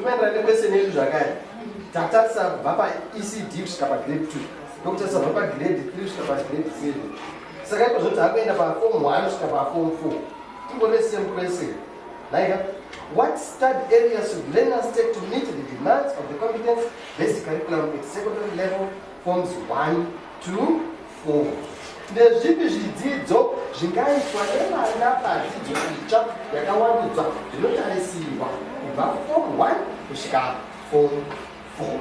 Kumenda question yedu zvakare. Tatarisa vapa ECD kusvika grade 2. Ndokutarisa vapa grade 3 kusvika grade 7. Saka iko zvoti akuenda form 1 kusvika form 4. Tingore same question. Like what study areas should learners take to meet the demands of the competence-based curriculum at secondary level forms 1 to 4? Ndezvipi zvidzidzo zvingaitwa nevana padzidzo itsva yakawandudzwa zvinotarisirwa kubva form 1 kusvika form 4?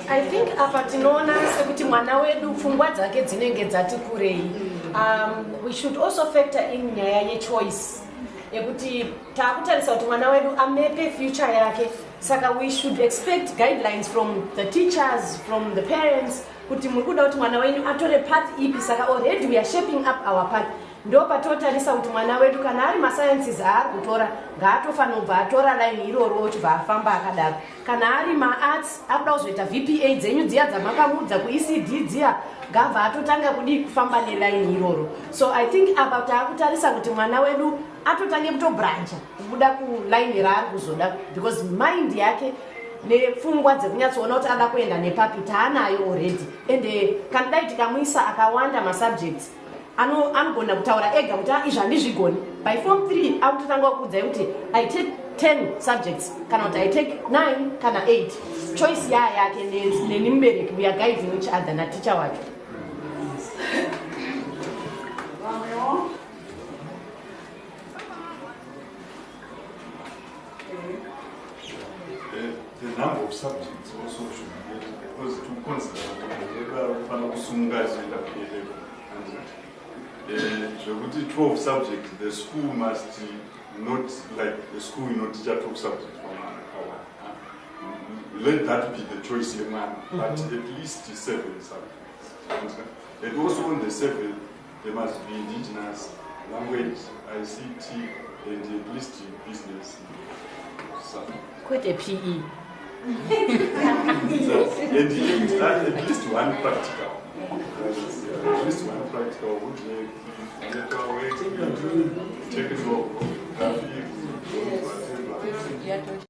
I think apa tinoona sekuti mwana wedu pfungwa dzake dzinenge dzati kurei. We should also factor in nyaya yechoice yekuti takutarisa kuti mwana wedu amepe future yake, saka we should expect guidelines from the teachers, from the parents, kuti muri kuda kuti mwana wenyu atore path ipi, saka already we are shaping up our path. Ndo patotarisa kuti mwana wedu kana ari masciences aari kutora ngaatofanira kubva atora line iroro ochibva afamba akadaro. Kana ari maarts akuda kuzoita VPA dzenyu dziya dzamakamudza kuECD dziya ngabva atotanga kudi kufamba neline iroro. So I think apa takutarisa kuti mwana wedu atotange kutobrancha kubuda kuline raari kuzoda, because mind yake nepfungwa dzekunyatsoona kuti ada kuenda nepapi taanayo already. Ende kana dai tikamuisa akawanda masubjects anogona kutaura ega kuti izvi handizvigoni. By form 3 akutotanga kukudzai kuti I take 10 subjects kana kuti I take 9 kana 8. Choice yake neni mubereki, we are guiding each other na teacher wacho. The number of subjects also should be better, because to consider the 12 subjects, the school must not, like the school will not teach 12 subjects for 1 hour. Let that be the choice, but at least 7 subjects. And also on the 7, there must be indigenous language, ICT, and at least business subjects. Quite a PE. And at least one practical. At least one practical would make technical, graphic, whatever.